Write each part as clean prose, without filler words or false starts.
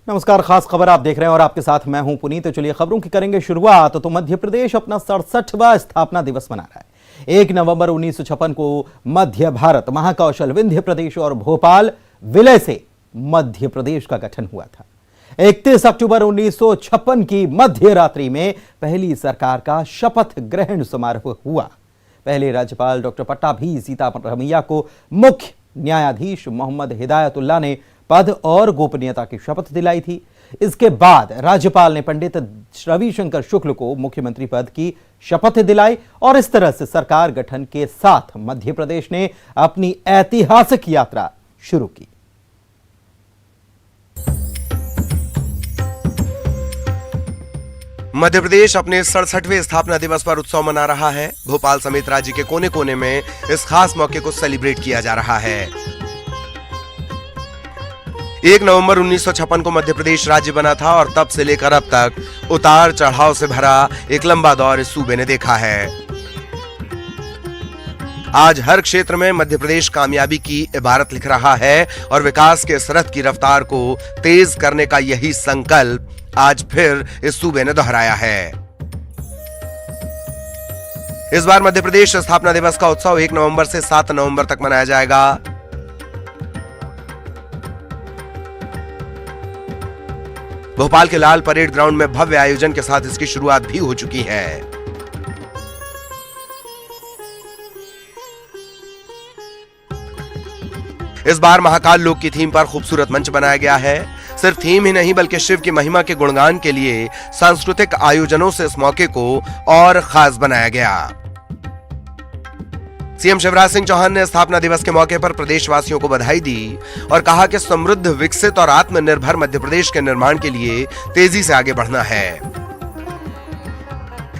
नमस्कार, खास खबर आप देख रहे हैं और आपके साथ मैं हूं पुनीत। तो चलिए खबरों की करेंगे शुरुआत। तो मध्य प्रदेश अपना 67वां स्थापना दिवस मना रहा है। 1 नवंबर 1956 को मध्य भारत, महाकौशल, विंध्य प्रदेश और भोपाल विलय से मध्य प्रदेश का गठन हुआ था। 31 अक्टूबर 1956 की मध्य रात्रि में पहली सरकार का शपथ ग्रहण समारोह हुआ। पहले राज्यपाल डॉक्टर पट्टाभी सीतारमैया को मुख्य न्यायाधीश मोहम्मद हिदायतुल्लाह ने पद और गोपनीयता की शपथ दिलाई थी। इसके बाद राज्यपाल ने पंडित रविशंकर शुक्ल को मुख्यमंत्री पद की शपथ दिलाई और इस तरह से सरकार गठन के साथ मध्य प्रदेश ने अपनी ऐतिहासिक यात्रा शुरू की। मध्य प्रदेश अपने 67वें स्थापना दिवस पर उत्सव मना रहा है। भोपाल समेत राज्य के कोने कोने में इस खास मौके को सेलिब्रेट किया जा रहा है। 1 नवंबर 1956 को मध्य प्रदेश राज्य बना था और तब से लेकर अब तक उतार चढ़ाव से भरा एक लंबा दौर इस सूबे ने देखा है। आज हर क्षेत्र में मध्य प्रदेश कामयाबी की इबारत लिख रहा है और विकास के इस रथ की रफ्तार को तेज करने का यही संकल्प आज फिर इस सूबे ने दोहराया है। इस बार मध्य प्रदेश स्थापना दिवस का उत्सव 1 नवंबर से 7 नवंबर तक मनाया जाएगा। भोपाल के लाल परेड ग्राउंड में भव्य आयोजन के साथ इसकी शुरुआत भी हो चुकी है। इस बार महाकाल लोक की थीम पर खूबसूरत मंच बनाया गया है। सिर्फ थीम ही नहीं बल्कि शिव की महिमा के गुणगान के लिए सांस्कृतिक आयोजनों से इस मौके को और खास बनाया गया। सीएम शिवराज सिंह चौहान ने स्थापना दिवस के मौके पर प्रदेशवासियों को बधाई दी और कहा कि समृद्ध, विकसित और आत्मनिर्भर मध्य प्रदेश के निर्माण के लिए तेजी से आगे बढ़ना है।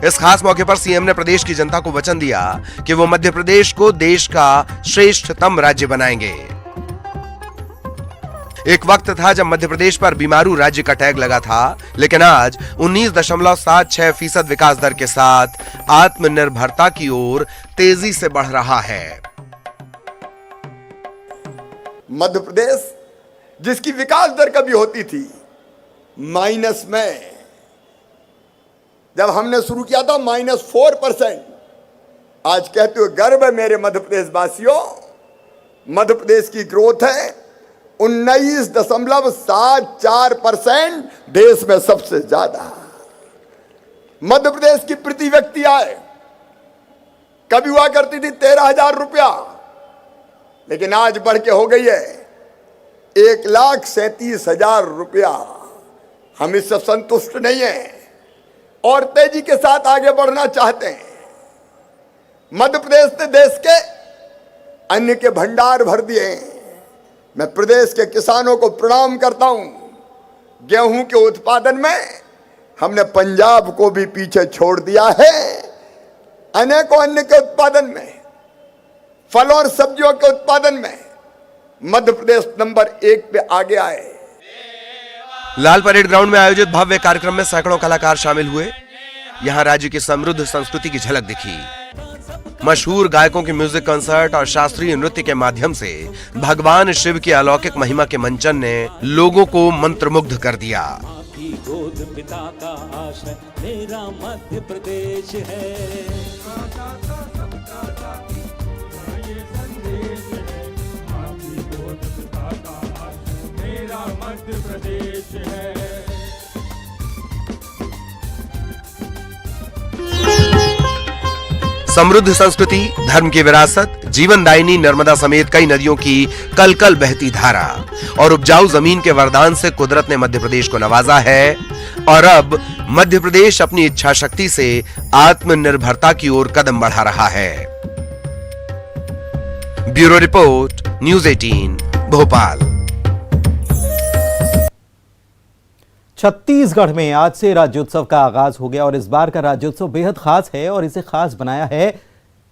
इस खास मौके पर सीएम ने प्रदेश की जनता को वचन दिया कि वो मध्य प्रदेश को देश का श्रेष्ठतम राज्य बनाएंगे। एक वक्त था जब मध्य प्रदेश पर बीमारू राज्य का टैग लगा था, लेकिन आज 19.76% विकास दर के साथ आत्मनिर्भरता की ओर तेजी से बढ़ रहा है। मध्य प्रदेश जिसकी विकास दर कभी होती थी माइनस में, जब हमने शुरू किया था -4%, आज कहते हुए गर्व है मेरे मध्य प्रदेश वासियों, मध्य प्रदेश की ग्रोथ है 19.74%, देश में सबसे ज्यादा। मध्य प्रदेश की प्रति व्यक्ति आय कभी हुआ करती थी 13,000 रुपया, लेकिन आज बढ़ के हो गई है 1,37,000 रुपया। हम इससे संतुष्ट नहीं हैं और तेजी के साथ आगे बढ़ना चाहते हैं। मध्य प्रदेश ने देश के अन्न के भंडार भर दिए हैं। मैं प्रदेश के किसानों को प्रणाम करता हूं। गेहूं के उत्पादन में हमने पंजाब को भी पीछे छोड़ दिया है। अनेकों अन्य के उत्पादन में, फल और सब्जियों के उत्पादन में मध्य प्रदेश नंबर 1 पे आगे आए। लाल परेड ग्राउंड में आयोजित भव्य कार्यक्रम में सैकड़ों कलाकार शामिल हुए। यहां राज्य की समृद्ध संस्कृति की झलक दिखी। मशहूर गायकों के म्यूजिक कंसर्ट और शास्त्रीय नृत्य के माध्यम से भगवान शिव की अलौकिक महिमा के मंचन ने लोगों को मंत्रमुग्ध कर दिया। गोद पिता का आश्रय मेरा मध्य प्रदेश है। मेरा मध्य प्रदेश है। समृद्ध संस्कृति, धर्म की विरासत, जीवनदायिनी नर्मदा समेत कई नदियों की कल-कल बहती धारा और उपजाऊ जमीन के वरदान से कुदरत ने मध्य प्रदेश को नवाजा है और अब मध्य प्रदेश अपनी इच्छा शक्ति से आत्मनिर्भरता की ओर कदम बढ़ा रहा है। Bureau report, news 18, Bhopal. Chhattisgarh में आज से राज्योत्सव का आगाज हो गया और इस बार का राज्योत्सव बेहद खास है और इसे खास बनाया है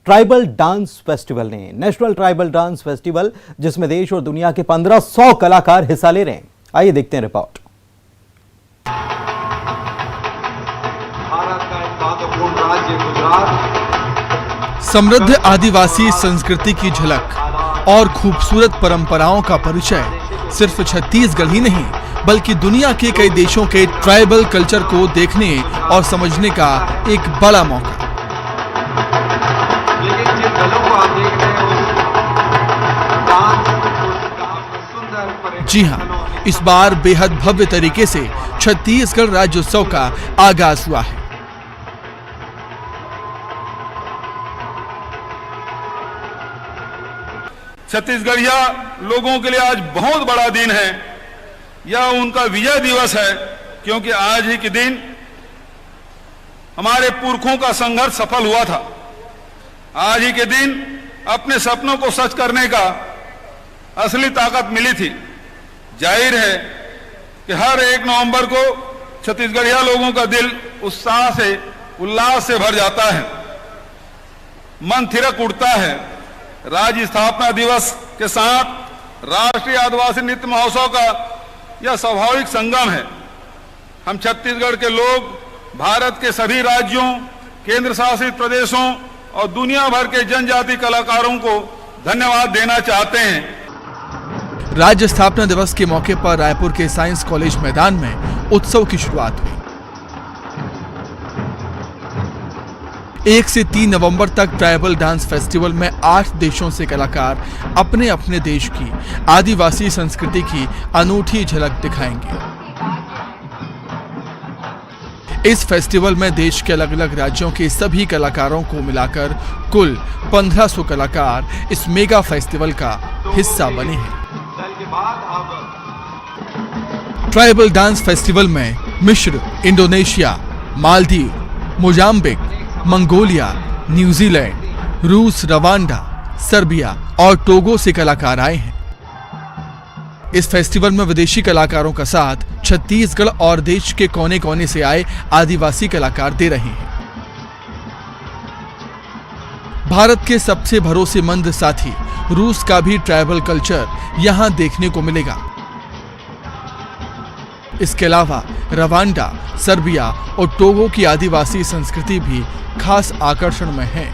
ट्राइबल डांस फेस्टिवल ने, नेशनल ट्राइबल डांस फेस्टिवल, जिसमें देश और दुनिया के 1500 कलाकार हिस्सा ले रहे हैं। आइए देखते हैं रिपोर्ट। भारत का एक महत्वपूर्ण राज्य गुजरात समृद्ध आदिवासी संस्कृति की झलक और खूबसूरत परंपराओं का परिचय सिर्फ छत्तीसगढ़ ही नहीं बल्कि दुनिया के कई देशों के ट्राइबल कल्चर को देखने और समझने का एक बड़ा मौका। लेकिन जिन दलों को आप देख रहे हैं उस डांस उस सुंदर जी हाँ, इस बार बेहद भव्य तरीके से छत्तीसगढ़ राज्योत्सव का आगाज हुआ है। छत्तीसगढ़िया लोगों के लिए आज बहुत बड़ा दिन है। यह उनका विजय दिवस है, क्योंकि आज ही के दिन हमारे पुरखों का संघर्ष सफल हुआ था। आज ही के दिन अपने सपनों को सच करने का असली ताकत मिली थी। जाहिर है कि हर 1 नवंबर को छत्तीसगढ़िया लोगों का दिल उत्साह से, उल्लास से भर जाता है, मन थिरक उठता है। राज्य स्थापना दिवस के साथ राष्ट्रीय आदिवासी नृत्य महोत्सव का यह स्वाभाविक संगम है। हम छत्तीसगढ़ के लोग भारत के सभी राज्यों, केंद्र शासित प्रदेशों और दुनिया भर के जनजाति कलाकारों को धन्यवाद देना चाहते हैं। राज्य स्थापना दिवस के मौके पर रायपुर के साइंस कॉलेज मैदान में उत्सव की शुरुआत हुई। 1 से 3 नवंबर तक ट्राइबल डांस फेस्टिवल में 8 देशों से कलाकार अपने अपने देश की आदिवासी संस्कृति की अनूठी झलक दिखाएंगे। इस फेस्टिवल में देश के अलग अलग राज्यों के सभी कलाकारों को मिलाकर कुल 1500 कलाकार इस मेगा फेस्टिवल का हिस्सा बने हैं। ट्राइबल डांस फेस्टिवल में मिस्र, Indonesia, Maldives, Mozambique, Mongolia, New Zealand, रूस, रवांडा, सर्बिया और टोगो से कलाकार आए हैं। इस फेस्टिवल में विदेशी कलाकारों का साथ छत्तीसगढ़ और देश के कोने कोने से आए आदिवासी कलाकार दे रहे हैं। भारत के सबसे भरोसेमंद साथी रूस का भी ट्राइबल कल्चर यहां देखने को मिलेगा। इसके अलावा रवांडा, सर्बिया और टोगो की आदिवासी संस्कृति भी खास आकर्षण में है।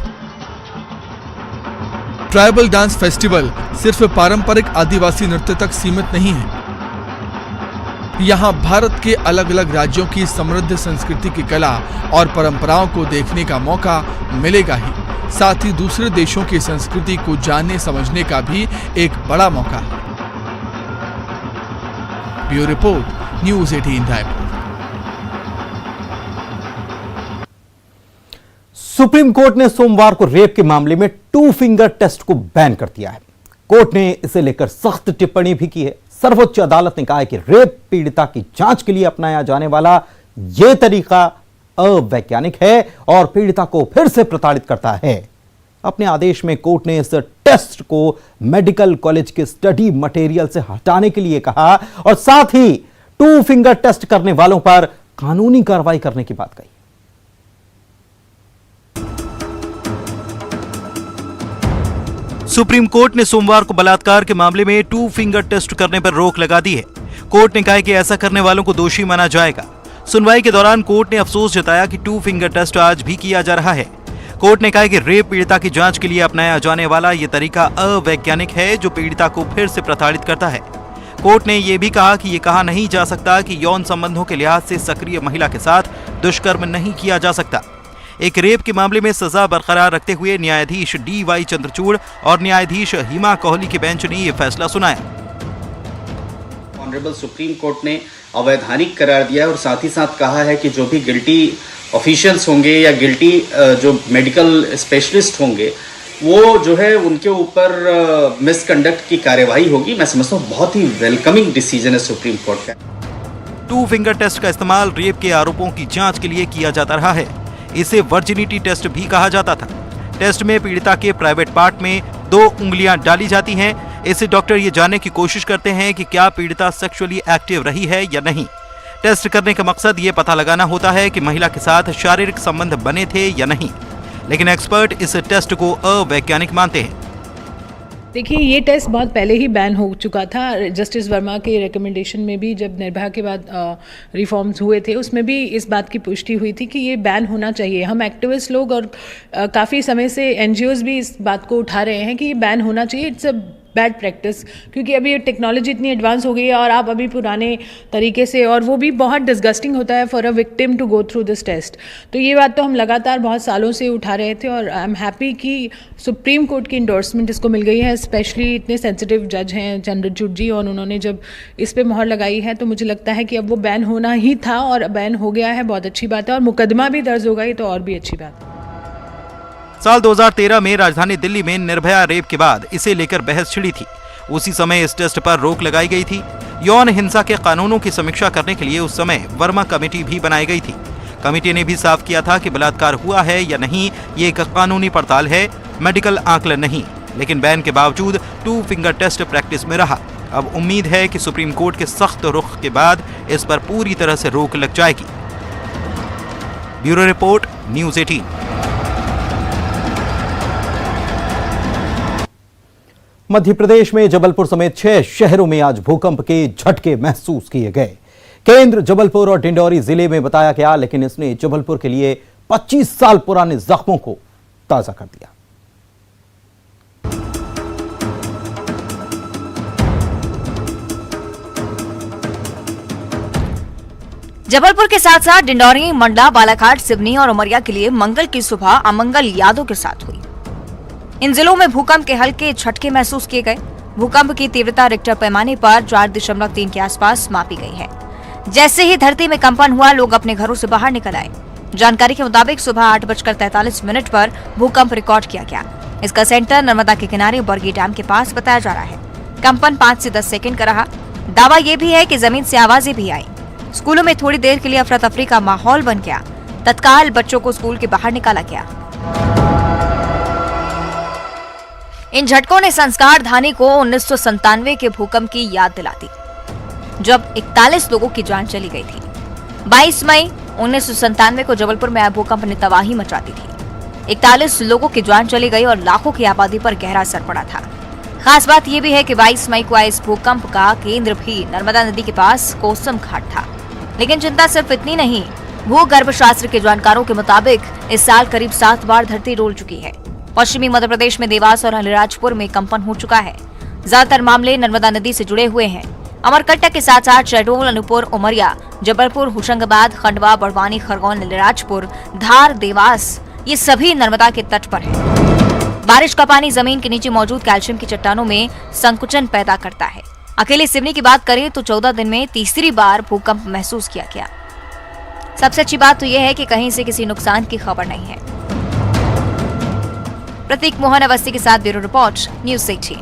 ट्राइबल डांस फेस्टिवल सिर्फ पारंपरिक आदिवासी नृत्य तक सीमित नहीं है। यहाँ भारत के अलग अलग राज्यों की समृद्ध संस्कृति की कला और परंपराओं को देखने का मौका मिलेगा ही, साथ ही दूसरे देशों की संस्कृति को जानने समझने का भी एक बड़ा मौका है। Bureau report, news 18 Raipur. Supreme court ने सोमवार को रेप के मामले में 2 फिंगर टेस्ट को बैन कर दिया है। कोर्ट ने इसे लेकर सख्त टिप्पणी भी की है। सर्वोच्च अदालत ने कहा है कि रेप पीड़िता की जांच के लिए अपनाया जाने वाला यह तरीका अवैज्ञानिक है और पीड़िता को फिर से प्रताड़ित करता है। अपने आदेश में कोर्ट ने इस टेस्ट को मेडिकल कॉलेज के स्टडी मटेरियल से हटाने के लिए कहा और साथ ही 2 फिंगर टेस्ट करने वालों पर कानूनी कार्रवाई करने की बात कही। सुप्रीम कोर्ट ने सोमवार को बलात्कार के मामले में 2 फिंगर टेस्ट करने पर रोक लगा दी है। कोर्ट ने कहा है कि ऐसा करने वालों को दोषी माना जाएगा। सुनवाई के दौरान कोर्ट ने अफसोस जताया कि 2 फिंगर टेस्ट आज भी किया जा रहा है। कोर्ट ने कहा है कि रेप पीड़िता की जांच के लिए अपनाया जाने वाला यह तरीका अवैज्ञानिक है जो पीड़िता को फिर से प्रताड़ित करता है। कोर्ट ने यह भी कहा कि यह कहा नहीं जा सकता कि यौन संबंधों के लिहाज से सक्रिय महिला के साथ दुष्कर्म नहीं किया जा सकता। एक रेप के मामले में सजा बरकरार रखते हुए न्यायाधीश DY चंद्रचूड़ और न्यायाधीश हिमा कोहली के बेंच ने यह फैसला सुनाया। ऑनरेबल सुप्रीम कोर्ट ने अवैधानिक करार दिया है और साथ ही साथ कहा है कि जो भी गिल्टी ऑफिशियल्स होंगे या गिल्टी जो मेडिकल स्पेशलिस्ट होंगे वो जो है उनके ऊपर मिसकंडक्ट की कार्यवाही होगी। मैं समझता हूँ बहुत ही वेलकमिंग डिसीजन है सुप्रीम कोर्ट का। 2 फिंगर टेस्ट का इस्तेमाल रेप के आरोपों की जांच के लिए किया जाता रहा है। इसे वर्जिनिटी टेस्ट भी कहा जाता था। टेस्ट में पीड़िता के प्राइवेट पार्ट में 2 उंगलियां डाली जाती हैं। इससे डॉक्टर ये जानने की कोशिश करते हैं कि क्या पीड़िता सेक्सुअली एक्टिव रही है या नहीं। टेस्ट करने का मकसद ये पता लगाना होता है कि महिला के साथ शारीरिक संबंध बने थे या नहीं, लेकिन एक्सपर्ट इस टेस्ट को अवैज्ञानिक मानते हैं। देखिए, ये टेस्ट बहुत पहले ही बैन हो चुका था। जस्टिस वर्मा के रिकमेंडेशन में भी जब निर्भया के बाद रिफॉर्म्स हुए थे उसमें भी इस बात की पुष्टि हुई थी कि ये बैन होना चाहिए। हम एक्टिविस्ट लोग और काफ़ी समय से NGOs भी इस बात को उठा रहे हैं कि ये बैन होना चाहिए। इट्स अ बैड प्रैक्टिस, क्योंकि अभी टेक्नोलॉजी इतनी एडवांस हो गई है और आप अभी पुराने तरीके से, और वो भी बहुत डिस्गस्टिंग होता है for a victim to go through this test. तो ये बात तो हम लगातार बहुत सालों से उठा रहे थे और आई एम हैप्पी कि सुप्रीम कोर्ट की इंडोर्समेंट इसको मिल गई है। स्पेशली इतने सेंसिटिव जज हैं चंद्रचूड़ जी, और उन्होंने जब इस पर मोहर लगाई है तो मुझे लगता है कि अब वो बैन होना ही था और बैन हो गया है, बहुत अच्छी बात है। और मुकदमा भी दर्ज होगा, ये तो और भी अच्छी बात है। साल 2013 में राजधानी दिल्ली में निर्भया रेप के बाद इसे लेकर बहस छिड़ी थी। उसी समय इस टेस्ट पर रोक लगाई गई थी। यौन हिंसा के कानूनों की समीक्षा करने के लिए उस समय वर्मा कमेटी भी बनाई गई थी। कमेटी ने भी साफ किया था कि बलात्कार हुआ है या नहीं ये एक कानूनी पड़ताल है, मेडिकल आकलन नहीं। लेकिन बैन के बावजूद 2 फिंगर टेस्ट प्रैक्टिस में रहा। अब उम्मीद है कि सुप्रीम कोर्ट के सख्त रुख के बाद इस पर पूरी तरह से रोक लग जाएगी। Bureau report, news 18। Madhya Pradesh में जबलपुर समेत 6 शहरों में आज भूकंप के झटके महसूस किए गए। केंद्र जबलपुर और डिंडौरी जिले में बताया गया, लेकिन इसने जबलपुर के लिए 25 साल पुराने जख्मों को ताजा कर दिया। जबलपुर के साथ साथ डिंडौरी, मंडला, बालाघाट, सिवनी और उमरिया के लिए मंगल की सुबह अमंगल यादों के साथ हुई। इन जिलों में भूकंप के हल्के झटके महसूस किए गए। भूकंप की तीव्रता रिक्टर पैमाने पर 4.3 के आसपास मापी गई है। जैसे ही धरती में कंपन हुआ, लोग अपने घरों से बाहर निकल आए। जानकारी के मुताबिक सुबह 8:43 पर भूकंप रिकॉर्ड किया गया। इसका सेंटर नर्मदा के किनारे बरगी डैम के पास बताया जा रहा है। कंपन 5 से 10 सेकंड का रहा। दावा यह भी है कि जमीन से आवाजें भी आई। स्कूलों में थोड़ी देर के लिए अफरा तफरी का माहौल बन गया। तत्काल बच्चों को स्कूल के बाहर निकाला गया। इन झटकों ने संस्कार धानी को 1997 के भूकंप की याद दिला दी, जब 41 लोगों की जान चली गई थी। 22 मई 1997 को जबलपुर में आए भूकंप ने तबाही मचा दी थी। 41 लोगों की जान चली गई और लाखों की आबादी पर गहरा असर पड़ा था। खास बात यह भी है कि 22 मई को आए इस भूकंप का केंद्र भी नर्मदा नदी के पास कोसम घाट था। लेकिन चिंता सिर्फ इतनी नहीं, भूगर्भ शास्त्र के जानकारों के मुताबिक इस साल करीब 7 बार धरती डोल चुकी है। पश्चिमी मध्य प्रदेश में देवास और अलीराजपुर में कंपन हो चुका है। ज्यादातर मामले नर्मदा नदी से जुड़े हुए हैं। अमरकंटक के साथ साथ शहडोल, अनूपपुर, उमरिया, जबलपुर, होशंगाबाद, खंडवा, बड़वानी, खरगोन, अलीराजपुर, धार, देवास, ये सभी नर्मदा के तट पर है। बारिश का पानी जमीन के नीचे मौजूद कैल्शियम की चट्टानों में संकुचन पैदा करता है। अकेले सिवनी की बात करें तो 14 दिन में तीसरी बार भूकंप महसूस किया गया। सबसे अच्छी बात तो यह है कि कहीं से किसी नुकसान की खबर नहीं है। प्रतीक मोहन अवस्थी के साथ ब्यूरो रिपोर्ट, न्यूज़ 18।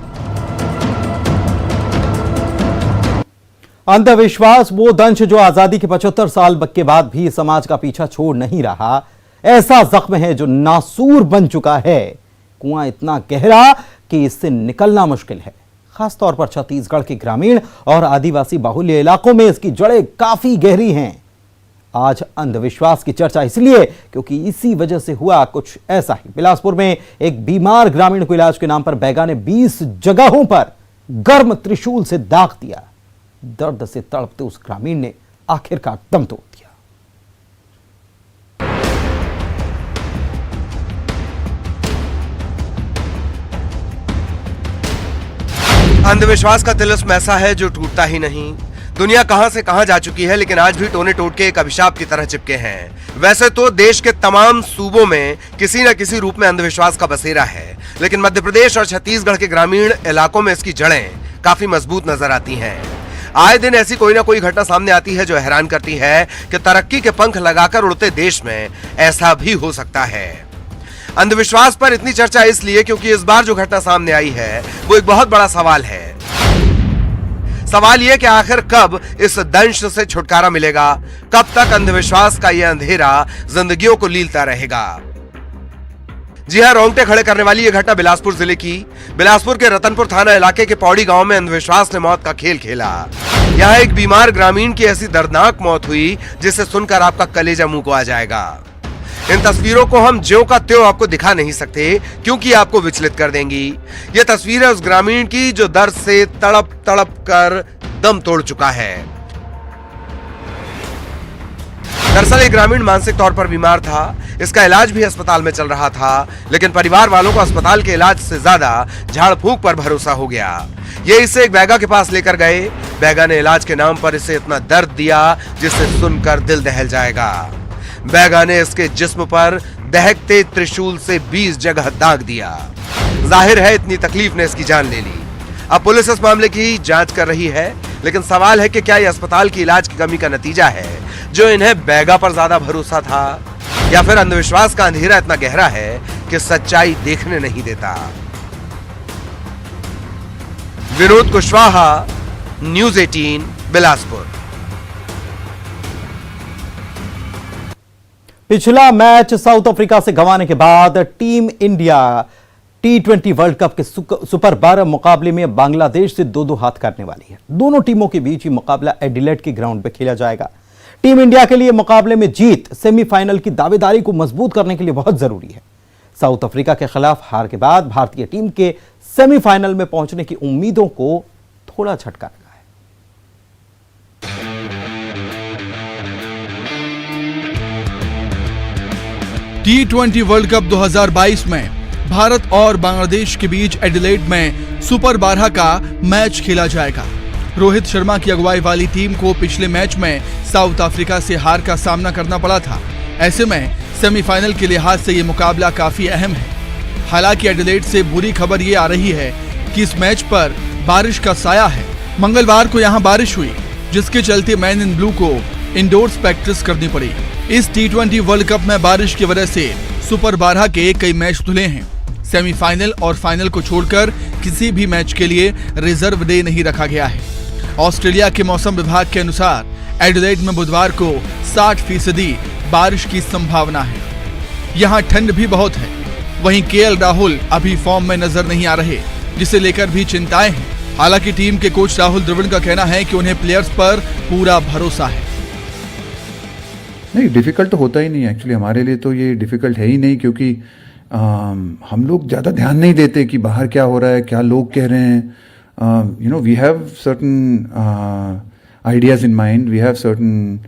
अंधविश्वास वो दंश जो आजादी के 75 साल के बाद भी समाज का पीछा छोड़ नहीं रहा। ऐसा जख्म है जो नासूर बन चुका है। कुआं इतना गहरा कि इससे निकलना मुश्किल है। खासतौर पर छत्तीसगढ़ के ग्रामीण और आदिवासी बाहुल्य इलाकों में इसकी जड़ें काफी गहरी हैं। आज अंधविश्वास की चर्चा इसलिए क्योंकि इसी वजह से हुआ कुछ ऐसा ही। बिलासपुर में एक बीमार ग्रामीण को इलाज के नाम पर बैगा ने 20 जगहों पर गर्म त्रिशूल से दाग दिया। दर्द से तड़पते उस ग्रामीण ने आखिरकार दम तोड़ दिया। अंधविश्वास का तिलिस्म ऐसा है जो टूटता ही नहीं। दुनिया कहां से कहां जा चुकी है, लेकिन आज भी टोने टोट के एक अभिशाप की तरह चिपके हैं। वैसे तो देश के तमाम सूबों में किसी न किसी रूप में अंधविश्वास का बसेरा है, लेकिन मध्य प्रदेश और छत्तीसगढ़ के ग्रामीण इलाकों में इसकी जड़ें काफी मजबूत नजर आती हैं। आए दिन ऐसी कोई ना कोई घटना सामने आती है जो हैरान करती है कि तरक्की के पंख लगाकर उड़ते देश में ऐसा भी हो सकता है। अंधविश्वास पर इतनी चर्चा इसलिए क्योंकि इस बार जो घटना सामने आई है वो एक बहुत बड़ा सवाल है। सवाल यह कि आखिर कब इस दंश से छुटकारा मिलेगा, कब तक अंधविश्वास का यह अंधेरा जिंदगियों को लीलता रहेगा। जी हां, रोंगटे खड़े करने वाली यह घटना बिलासपुर जिले की। बिलासपुर के रतनपुर थाना इलाके के पौड़ी गांव में अंधविश्वास ने मौत का खेल खेला। यहां एक बीमार ग्रामीण की ऐसी दर्दनाक मौत हुई जिसे सुनकर आपका कलेजा मुंह को आ जाएगा। इन तस्वीरों को हम ज्यों का त्यों आपको दिखा नहीं सकते क्योंकि आपको विचलित कर देंगी। ये तस्वीर है उस ग्रामीण की जो दर्द से तड़प तड़प कर दम तोड़ चुका है। दरअसल एक ग्रामीण मानसिक तौर पर बीमार था। इसका इलाज भी अस्पताल में चल रहा था, लेकिन परिवार वालों को अस्पताल के इलाज से ज्यादा झाड़ फूंक पर भरोसा हो गया। ये इसे एक बैगा के पास लेकर गए। बैगा ने इलाज के नाम पर इसे इतना दर्द दिया जिसे सुनकर दिल दहल जाएगा। बैगा ने इसके जिस्म पर दहकते त्रिशूल से 20 जगह दाग दिया। जाहिर है इतनी तकलीफ ने इसकी जान ले ली। अब पुलिस इस मामले की जांच कर रही है, लेकिन सवाल है कि क्या यह अस्पताल की इलाज की कमी का नतीजा है जो इन्हें बैगा पर ज्यादा भरोसा था, या फिर अंधविश्वास का अंधेरा इतना गहरा है कि सच्चाई देखने नहीं देता। विनोद कुशवाहा, न्यूज़ 18, बिलासपुर। पिछला मैच साउथ अफ्रीका से गंवाने के बाद team India T20 world cup के सुपर 12 मुकाबले में बांग्लादेश से 2-2 हाथ करने वाली है। दोनों टीमों के बीच ये मुकाबला एडिलेड के ग्राउंड पर खेला जाएगा। टीम इंडिया के लिए मुकाबले में जीत सेमीफाइनल की दावेदारी को मजबूत करने के लिए बहुत जरूरी है। साउथ अफ्रीका के खिलाफ हार के बाद भारतीय टीम के सेमीफाइनल में पहुंचने की उम्मीदों को थोड़ा झटका लगा है। T20 वर्ल्ड कप 2022 में भारत और बांग्लादेश के बीच एडिलेड में सुपर 12 का मैच खेला जाएगा। रोहित शर्मा की अगुवाई वाली टीम को पिछले मैच में साउथ अफ्रीका से हार का सामना करना पड़ा था। ऐसे में सेमीफाइनल के लिहाज से ये मुकाबला काफी अहम है। हालांकि एडिलेड से बुरी खबर ये आ रही है कि इस मैच पर बारिश का साया है। मंगलवार को यहाँ बारिश हुई, जिसके चलते मैन इन ब्लू को इंडोर्स प्रैक्टिस करनी पड़ी। इस T20 वर्ल्ड कप में बारिश की वजह से सुपर 12 के कई मैच धुले हैं। सेमीफाइनल और फाइनल को छोड़कर किसी भी मैच के लिए रिजर्व डे नहीं रखा गया है। ऑस्ट्रेलिया के मौसम विभाग के अनुसार एडिलेड में बुधवार को 60% बारिश की संभावना है। यहाँ ठंड भी बहुत है। वहीं KL राहुल अभी फॉर्म में नजर नहीं आ रहे, जिसे लेकर भी चिंताएं हैं। हालांकि टीम के कोच राहुल द्रविड़ का कहना है कि उन्हें प्लेयर्स पर पूरा भरोसा है। नहीं, डिफिकल्ट तो होता ही नहीं है। एक्चुअली हमारे लिए तो ये डिफिकल्ट है ही नहीं, क्योंकि हम लोग ज़्यादा ध्यान नहीं देते कि बाहर क्या हो रहा है, क्या लोग कह रहे हैं। We have certain ideas in mind, we have certain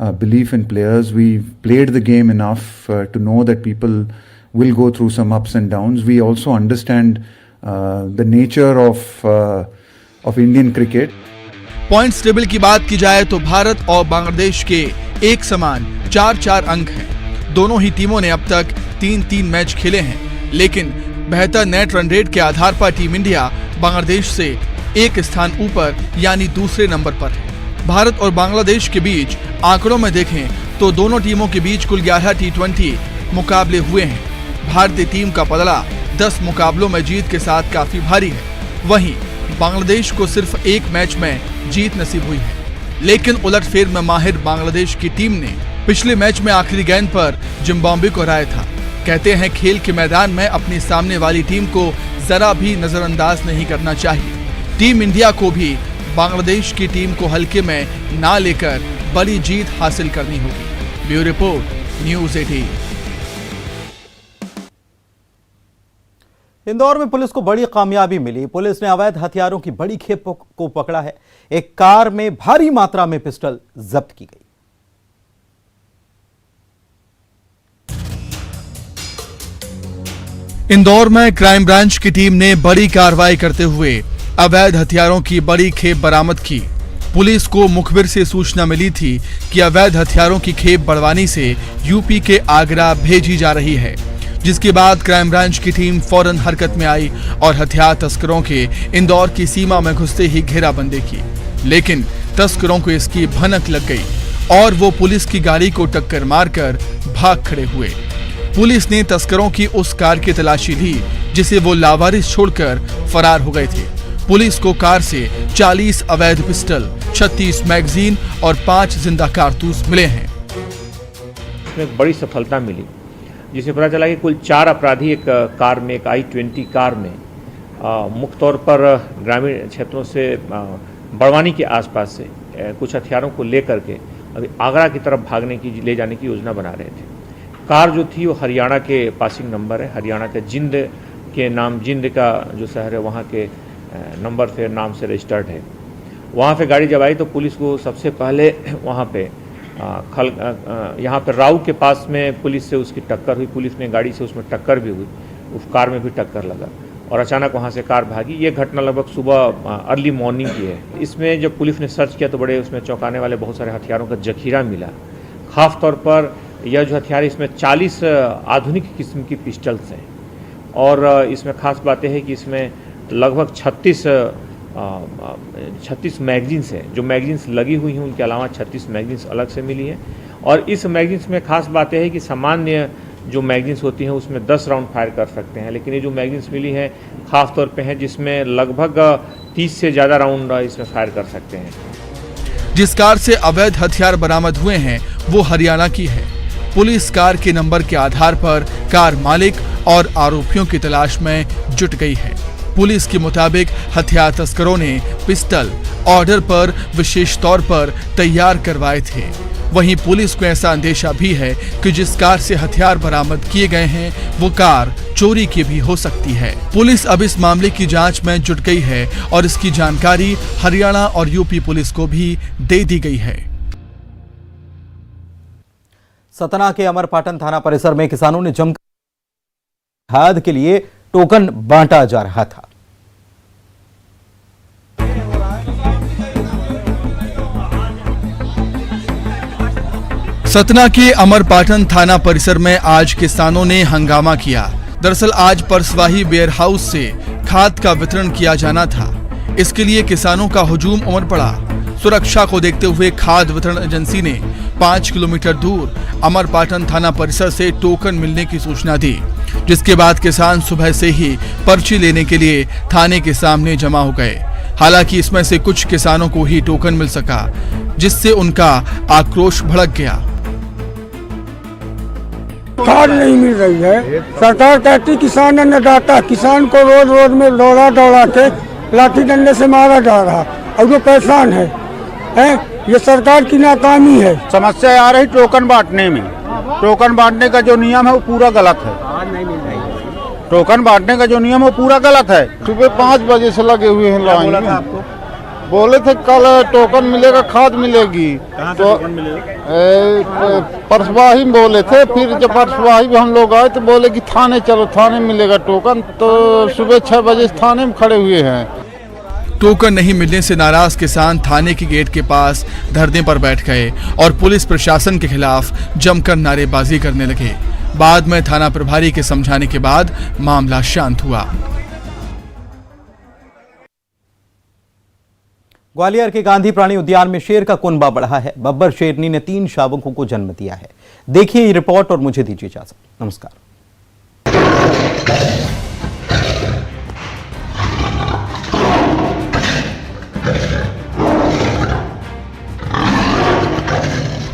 belief in players, we played the game enough to know that people will go through some ups and downs. We also understand the nature of Indian cricket. Points table की बात की जाए तो भारत और बांग्लादेश के एक समान 4-4 अंक हैं। दोनों ही टीमों ने अब तक 3-3 मैच खेले हैं, लेकिन बेहतर नेट रन रेट के आधार पर टीम इंडिया बांग्लादेश से एक स्थान ऊपर यानी दूसरे नंबर पर है। भारत और बांग्लादेश के बीच आंकड़ों में देखें तो दोनों टीमों के बीच कुल 11 T20 मुकाबले हुए हैं। भारतीय टीम का पलड़ा 10 मुकाबलों में जीत के साथ काफी भारी है। वहीं बांग्लादेश को सिर्फ एक मैच में जीत नसीब हुई है। लेकिन उलटफेर में माहिर बांग्लादेश की टीम ने पिछले मैच में आखिरी गेंद पर जिम्बाब्वे को हराया था। कहते हैं खेल के मैदान में अपनी सामने वाली टीम को जरा भी नजरअंदाज नहीं करना चाहिए। टीम इंडिया को भी बांग्लादेश की टीम को हल्के में ना लेकर बड़ी जीत हासिल करनी होगी। Bureau report, news 18। इंदौर में पुलिस को बड़ी कामयाबी मिली। पुलिस ने अवैध हथियारों की बड़ी खेप को पकड़ा है। एक कार में भारी मात्रा में पिस्टल जब्त की गई। इंदौर में क्राइम ब्रांच की टीम ने बड़ी कार्रवाई करते हुए अवैध हथियारों की बड़ी खेप बरामद की। पुलिस को मुखबिर से सूचना मिली थी कि अवैध हथियारों की खेप बड़वानी से यूपी के आगरा भेजी जा रही है, जिसके बाद क्राइम ब्रांच की टीम फौरन हरकत में आई और हथियार तस्करों के इंदौर की सीमा में घुसते ही घेराबंदी की। लेकिन तस्करों को इसकी भनक लग गई और वो पुलिस की गाड़ी को टक्कर मारकर भाग खड़े हुए। पुलिस ने तस्करों की उस कार की तलाशी ली जिसे वो लावारिस छोड़कर फरार हो गए थे। पुलिस को कार से 40 अवैध पिस्टल, 36 मैगजीन और 5 जिंदा कारतूस मिले हैं। इसमें बड़ी सफलता मिली, जिससे पता चला कि कुल 4 अपराधी एक कार में, एक i20 कार में मुख्य तौर पर ग्रामीण क्षेत्रों से बड़वानी के आसपास से कुछ हथियारों को लेकर के अभी आगरा की तरफ ले जाने की योजना बना रहे थे। कार जो थी वो हरियाणा के पासिंग नंबर है, हरियाणा के जिंद के नाम, जिंद का जो शहर है वहाँ के नंबर से, नाम से रजिस्टर्ड है। वहाँ पे गाड़ी जब आई तो पुलिस को सबसे पहले वहाँ पे यहाँ पर राऊ के पास में पुलिस से उसकी टक्कर हुई, पुलिस ने गाड़ी से उसमें टक्कर भी हुई, उस कार में भी टक्कर लगा और अचानक वहाँ से कार भागी। ये घटना लगभग सुबह अर्ली मॉर्निंग की है। इसमें जब पुलिस ने सर्च किया तो बड़े उसमें चौंकाने वाले बहुत सारे हथियारों का जखीरा मिला। खास तौर पर यह जो हथियार इसमें 40 आधुनिक किस्म की पिस्टल्स हैं और इसमें खास बातें हैं कि इसमें लगभग 36 मैगजीन्स हैं। जो मैगजीन्स लगी हुई हैं उनके अलावा 36 मैगजीन्स अलग से मिली हैं और इस मैगजीन्स में खास बातें हैं कि सामान्य जो मैगजीन्स होती हैं उसमें 10 राउंड फायर कर सकते हैं, लेकिन ये जो मैगजीन्स मिली हैं खास तौर पे हैं जिसमें लगभग 30 से ज़्यादा राउंड इसमें फायर कर सकते हैं। जिस कार से अवैध हथियार बरामद हुए हैं वो हरियाणा की है। पुलिस कार के नंबर के आधार पर कार मालिक और आरोपियों की तलाश में जुट गई है। पुलिस के मुताबिक हथियार तस्करों ने पिस्टल ऑर्डर पर विशेष तौर पर तैयार करवाए थे। वहीं पुलिस को ऐसा अंदेशा भी है कि जिस कार से हथियार बरामद किए गए हैं वो कार चोरी की भी हो सकती है। पुलिस अब इस मामले की जांच में जुट गई है और इसकी जानकारी हरियाणा और यूपी पुलिस को भी दे दी गई है। सतना के अमरपाटन थाना परिसर में किसानों ने जमकर खाद के लिए टोकन बांटा जा रहा था। सतना के अमरपाटन थाना परिसर में आज किसानों ने हंगामा किया। दरअसल आज परसवाही वेयर हाउस से खाद का वितरण किया जाना था। इसके लिए किसानों का हुजूम उमड़ पड़ा। सुरक्षा को देखते हुए खाद वितरण एजेंसी ने 5 किलोमीटर दूर अमरपाटन थाना परिसर से टोकन मिलने की सूचना दी, जिसके बाद किसान सुबह से ही पर्ची लेने के लिए थाने के सामने जमा हो गए। हालांकि इसमें से कुछ किसानों को ही टोकन मिल सका, जिससे उनका आक्रोश भड़क गया। खाद नहीं मिल रही है। सरकार कहती किसान अन्नदाता, किसान को रोज रोज में दौड़ा दौड़ा के लाठी डंडे से मारा जा रहा और वो परेशान है। ये सरकार की नाकामी है। समस्या आ रही टोकन बांटने में। टोकन बांटने का जो नियम है वो पूरा गलत है। टोकन बांटने का जो नियम है वो पूरा गलत है। सुबह 5 बजे से लगे हुए हैं लाइन में। बोले थे कल टोकन मिलेगा, खाद मिलेगी। तो परसवाही बोले थे, फिर जब परसवाही हम लोग आए तो बोले कि थाने चलो, थाने मिलेगा टोकन। तो सुबह 6 बजे थाने में खड़े हुए हैं। टोकन नहीं मिलने से नाराज किसान थाने के गेट के पास धरने पर बैठ गए और पुलिस प्रशासन के खिलाफ जमकर नारेबाजी करने लगे। बाद में थाना प्रभारी के समझाने के बाद मामला शांत हुआ। ग्वालियर के गांधी प्राणी उद्यान में शेर का कुनबा बढ़ा है। बब्बर शेरनी ने 3 शावकों को जन्म दिया है। देखिए ये रिपोर्ट और मुझे दीजिए इजाजत। नमस्कार।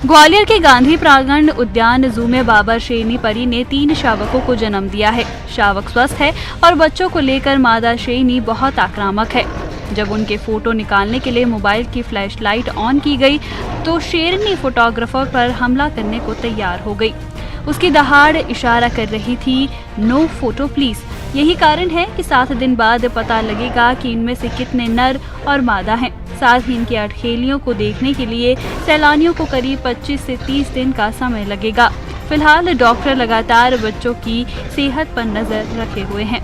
ग्वालियर के गांधी प्रांगण उद्यान जू में बाबर शेरनी परी ने 3 शावकों को जन्म दिया है। शावक स्वस्थ है और बच्चों को लेकर मादा शेरनी बहुत आक्रामक है। जब उनके फोटो निकालने के लिए मोबाइल की फ्लैशलाइट ऑन की गई तो शेरनी फोटोग्राफर पर हमला करने को तैयार हो गई। उसकी दहाड़ इशारा कर रही थी, नो फोटो प्लीज। यही कारण है कि 7 दिन बाद पता लगेगा कि इनमें से कितने नर और मादा हैं। साथ ही इनकी अठखेलियों को देखने के लिए सैलानियों को करीब 25 से 30 दिन का समय लगेगा। फिलहाल डॉक्टर लगातार बच्चों की सेहत पर नजर रखे हुए हैं।